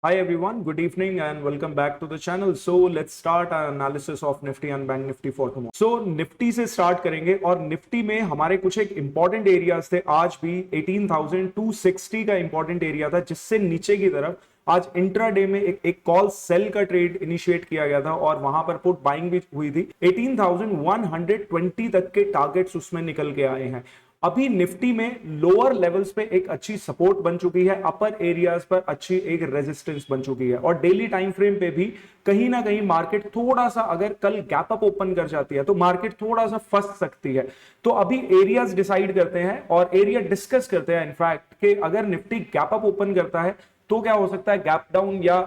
Hi everyone, good evening and welcome back to the channel. So let's start our analysis of Nifty and Bank Nifty for tomorrow. So Nifty से start करेंगे और Nifty में हमारे कुछ एक important areas थे आज भी 18,260 का important area था जिससे नीचे की तरफ आज इंट्राडे में एक कॉल सेल का ट्रेड इनिशिएट किया गया था और वहां पर पुट बाइंग भी हुई थी। 18,120 तक के टारगेट्स उसमें निकल के आए हैं। अभी निफ्टी में लोअर लेवल्स पे एक अच्छी सपोर्ट बन चुकी है, अपर एरियाज पर अच्छी एक रेजिस्टेंस बन चुकी है और डेली टाइम फ्रेम पे भी कहीं ना कहीं मार्केट थोड़ा सा अगर कल गैप अप ओपन कर जाती है तो मार्केट थोड़ा सा फंस सकती है। तो अभी एरियाज डिसाइड करते हैं और एरिया डिस्कस करते हैं इनफैक्ट कि अगर निफ्टी गैप अप ओपन करता है तो क्या हो सकता है, गैप डाउन या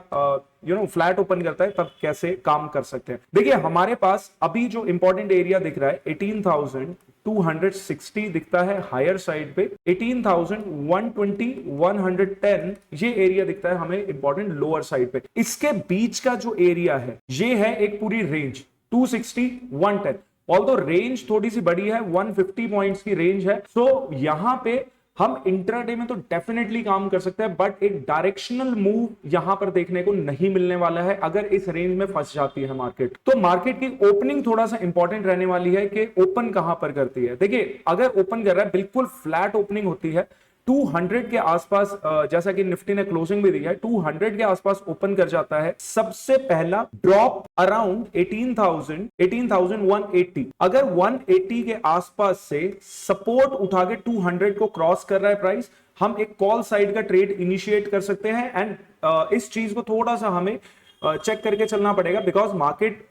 फ्लैट ओपन करता है तब कैसे काम कर सकते हैं। देखिए हमारे पास अभी जो इंपॉर्टेंट एरिया दिख रहा है 18,260 दिखता है हायर साइड पे, 18,120 110 ये एरिया दिखता है हमें इंपॉर्टेंट लोअर साइड पे। इसके बीच का जो एरिया है ये है एक पूरी रेंज 260 110। ऑल्दो रेंज थोड़ी सी बड़ी है, 150 पॉइंट्स की रेंज है। सो यहां पे हम इंट्राडे में तो डेफिनेटली काम कर सकते हैं बट एक डायरेक्शनल मूव यहां पर देखने को नहीं मिलने वाला है अगर इस रेंज में फंस जाती है मार्केट। तो मार्केट की ओपनिंग थोड़ा सा इंपॉर्टेंट रहने वाली है कि ओपन कहां पर करती है। देखिए अगर ओपन कर रहा है बिल्कुल फ्लैट ओपनिंग होती है 200 के आसपास, जैसा कि निफ्टी ने क्लोजिंग भी दी है 200 के आसपास ओपन कर जाता है, सबसे पहला ड्रॉप अराउंड 18,180। अगर 180 के आसपास से सपोर्ट उठा के 200 को क्रॉस कर रहा है प्राइस, हम एक कॉल साइड का ट्रेड इनिशिएट कर सकते हैं। एंड इस चीज को थोड़ा सा हमें चेक करके चलना पड़ेगा बिकॉज मार्केट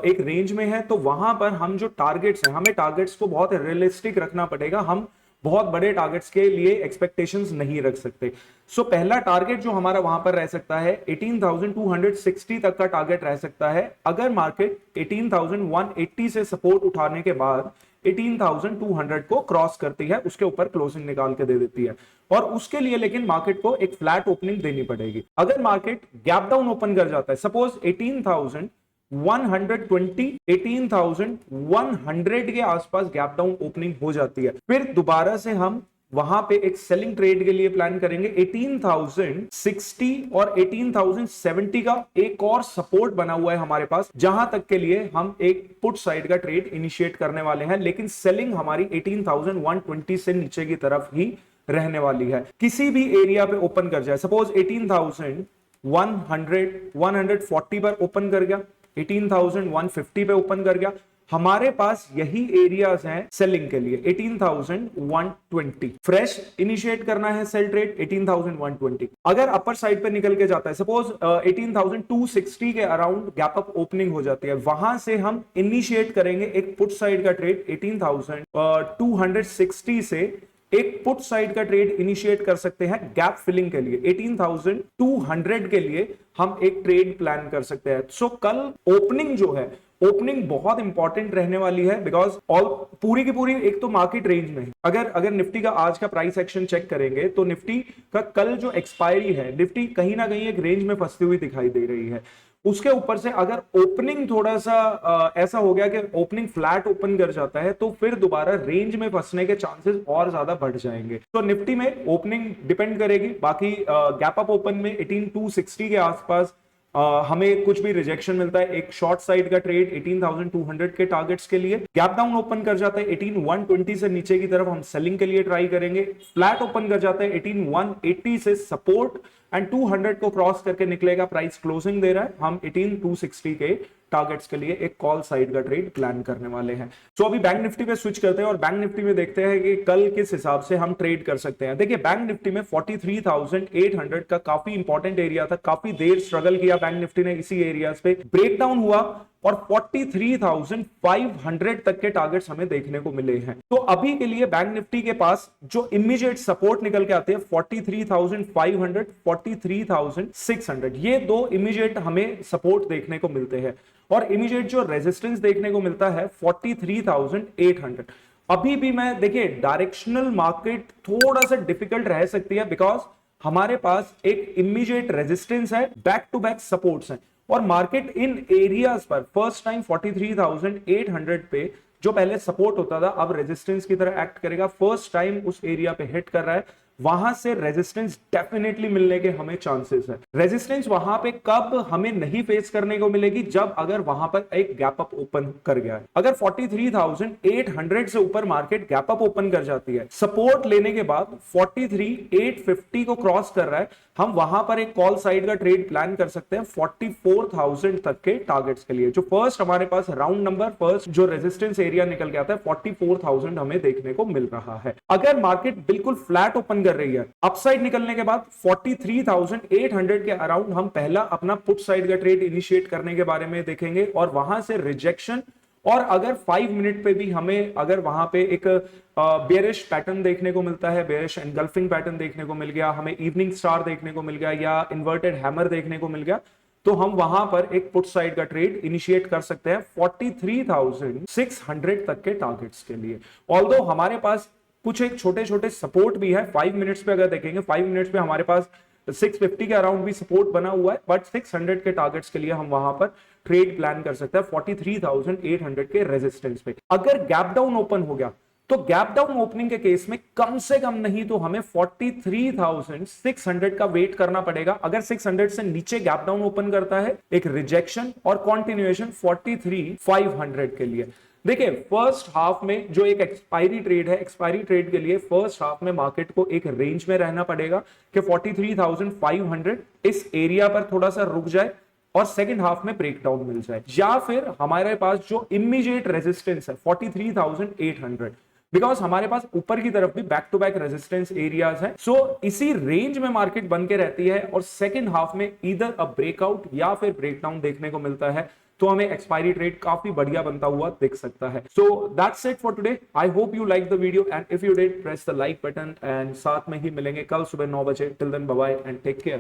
एक रेंज में है, तो वहां पर हम जो टारगेट्स हैं हमें टारगेट्स को बहुत रियलिस्टिक रखना पड़ेगा। हम बहुत बड़े टारगेट्स के लिए एक्सपेक्टेशंस नहीं रख सकते। सो पहला टारगेट जो हमारा वहां पर रह सकता है 18,260 तक का टारगेट रह सकता है अगर मार्केट 18,180 से सपोर्ट उठाने के बाद 18,200 को क्रॉस करती है, उसके ऊपर क्लोजिंग निकाल के दे देती है। और उसके लिए लेकिन मार्केट को एक फ्लैट ओपनिंग देनी पड़ेगी। अगर मार्केट गैप डाउन ओपन कर जाता है, सपोज 18,120 18,100 के आसपास गैप डाउन ओपनिंग हो जाती है, फिर दोबारा से हम वहां पे एक सेलिंग ट्रेड के लिए प्लान करेंगे। 18,060 और 18,070 का एक और सपोर्ट बना हुआ है हमारे पास, जहां तक के लिए हम एक पुट साइड का ट्रेड इनिशिएट करने वाले हैं, लेकिन सेलिंग हमारी 18,120 से नीचे की तरफ ही रहने वाली है। किसी भी एरिया पे ओपन कर जाए, सपोज 18,140 पर ओपन कर गया, 18,150 पे ओपन कर गया, हमारे पास यही एरियाज हैं सेलिंग के लिए 18,120। फ्रेश इनिशिएट करना है सेल ट्रेड 18,120। अगर अपर साइड पे निकल के जाता है, सपोज 18,260 के अराउंड गैप अप ओपनिंग हो जाती है, वहां से हम इनिशिएट करेंगे एक पुट साइड का ट्रेड 18,260 से एक पुट साइड का ट्रेड इनिशिएट कर सकते हैं गैप फिलिंग के लिए 18,200 के लिए हम एक ट्रेड प्लान कर सकते हैं। सो कल ओपनिंग जो है, ओपनिंग बहुत इंपॉर्टेंट रहने वाली है बिकॉज ऑल पूरी की पूरी एक तो मार्केट रेंज में है। अगर निफ्टी का आज का प्राइस एक्शन चेक करेंगे तो निफ्टी का कल जो एक्सपायरी है, निफ्टी कहीं ना कहीं एक रेंज में फंसती हुई दिखाई दे रही है। उसके ऊपर से अगर ओपनिंग थोड़ा सा ऐसा हो गया कि ओपनिंग फ्लैट ओपन कर जाता है तो फिर दोबारा रेंज में फंसने के चांसेस और ज्यादा बढ़ जाएंगे। तो निफ्टी में ओपनिंग डिपेंड करेगी, बाकी गैप अप ओपन में 18,260 के आसपास हमें कुछ भी रिजेक्शन मिलता है, एक शॉर्ट साइड का ट्रेड 18,200 के टारगेट्स के लिए, गैप डाउन ओपन कर जाता है 18,120 से नीचे की तरफ हम सेलिंग के लिए ट्राई करेंगे, फ्लैट ओपन कर जाता है 18,180 से सपोर्ट एंड 200 को क्रॉस करके निकलेगा, प्राइस क्लोजिंग दे रहा है, हम 18,260 के टारगेट्स के लिए एक कॉल साइड का ट्रेड प्लान करने वाले हैं। तो अभी बैंक निफ्टी पे स्विच करते हैं और बैंक निफ्टी में देखते हैं कि कल किस हिसाब से हम ट्रेड कर सकते हैं। देखिए बैंक निफ्टी में 43,800 का काफी इंपॉर्टेंट एरिया था, काफी देर स्ट्रगल किया बैंक निफ्टी ने, इसी एरियाज पे ब्रेकडाउन हुआ और 43,500 तक के टारगेट्स हमें देखने को मिले हैं। तो अभी के लिए बैंक निफ्टी के पास जो इमीडिएट सपोर्ट निकल के आते हैं 43,500 43,600, ये दो इमीडिएट हमें सपोर्ट देखने को मिलते हैं और इमीडिएट जो रेजिस्टेंस देखने को मिलता है 43,800। अभी भी मैं देखिए डायरेक्शनल मार्केट थोड़ा सा डिफिकल्ट रह सकती है बिकॉज हमारे पास एक इमीडिएट रेजिस्टेंस है, बैक टू बैक सपोर्ट्स हैं और मार्केट इन एरियाज पर फर्स्ट टाइम 43,800 पे जो पहले सपोर्ट होता था अब रेजिस्टेंस की तरह एक्ट करेगा, फर्स्ट टाइम उस एरिया पे हिट कर रहा है। वहां से रेजिस्टेंस डेफिनेटली मिलने के हमें चांसेस है। रेजिस्टेंस वहां पे कब हमें नहीं फेस करने को मिलेगी, जब अगर वहां पर एक गैप अप ओपन कर गया है। अगर 43,800 से ऊपर मार्केट गैप अप ओपन कर जाती है, सपोर्ट लेने के बाद 43,850 को क्रॉस कर रहा है, हम वहां पर एक कॉल साइड का ट्रेड प्लान कर सकते हैं 44,000 तक के टारगेट्स के लिए। जो फर्स्ट हमारे पास राउंड नंबर फर्स्ट जो रेजिस्टेंस एरिया निकल के आता है 44,000 हमें देखने को मिल रहा है। अगर मार्केट बिल्कुल फ्लैट ओपन कर रही है, अपसाइड निकलने के बाद 43,800 के अराउंड हम पहला अपना पुट साइड का ट्रेड इनिशिएट करने के बारे में देखेंगे, और वहां से रिजेक्शन, और अगर 5 मिनट पे भी हमें अगर वहां पे एक बेयरिश पैटर्न देखने को मिलता है, बेयरिश एनगल्फिंग पैटर्न देखने को मिल गया, हमें इवनिंग स्टार देखने को मिल गया या इन्वर्टेड हैमर देखने को मिल गया, तो हम वहां पर एक पुट साइड का ट्रेड इनिशिएट कर सकते हैं 43,600 तक के टारगेट्स के लिए। ऑल्दो हमारे पास कुछ एक छोटे छोटे सपोर्ट भी है। 5 मिनट्स पे अगर देखेंगे, 5 मिनट्स पे हमारे पास 650 के अराउंड भी सपोर्ट बना हुआ है, बट 600 के टारगेट्स के लिए हम वहां पर ट्रेड प्लान कर सकते हैं 43,800 के रेजिस्टेंस पे। अगर गैप डाउन ओपन हो गया, तो गैप डाउन ओपनिंग के केस में कम से कम नहीं तो हमें 43,600 का वेट करना पड़ेगा। अगर 600 से नीचे गैप डाउन ओपन करता है, एक रिजेक्शन और कॉन्टिन्यूएशन 43,500 के लिए। देखिए फर्स्ट हाफ में जो एक एक्सपायरी ट्रेड है, एक्सपायरी ट्रेड के लिए फर्स्ट हाफ में मार्केट को एक रेंज में रहना पड़ेगा कि 43,500 इस एरिया पर थोड़ा सा रुक जाए और सेकंड हाफ में ब्रेकडाउन मिल जाए, या फिर हमारे पास जो इमीडिएट रेजिस्टेंस है 43,800, बिकॉज हमारे पास ऊपर की तरफ भी back to back resistance areas है। सो इसी रेंज में मार्केट बन के रहती है और सेकंड हाफ में इधर अ ब्रेकआउट या फिर ब्रेकडाउन देखने को मिलता है, तो हमें एक्सपायरी ट्रेड काफी बढ़िया बनता हुआ दिख सकता है। So that's it for today. I hope you like the video and if you did press the like button, and साथ में ही मिलेंगे कल सुबह 9 बजे। Till then bye bye and take care.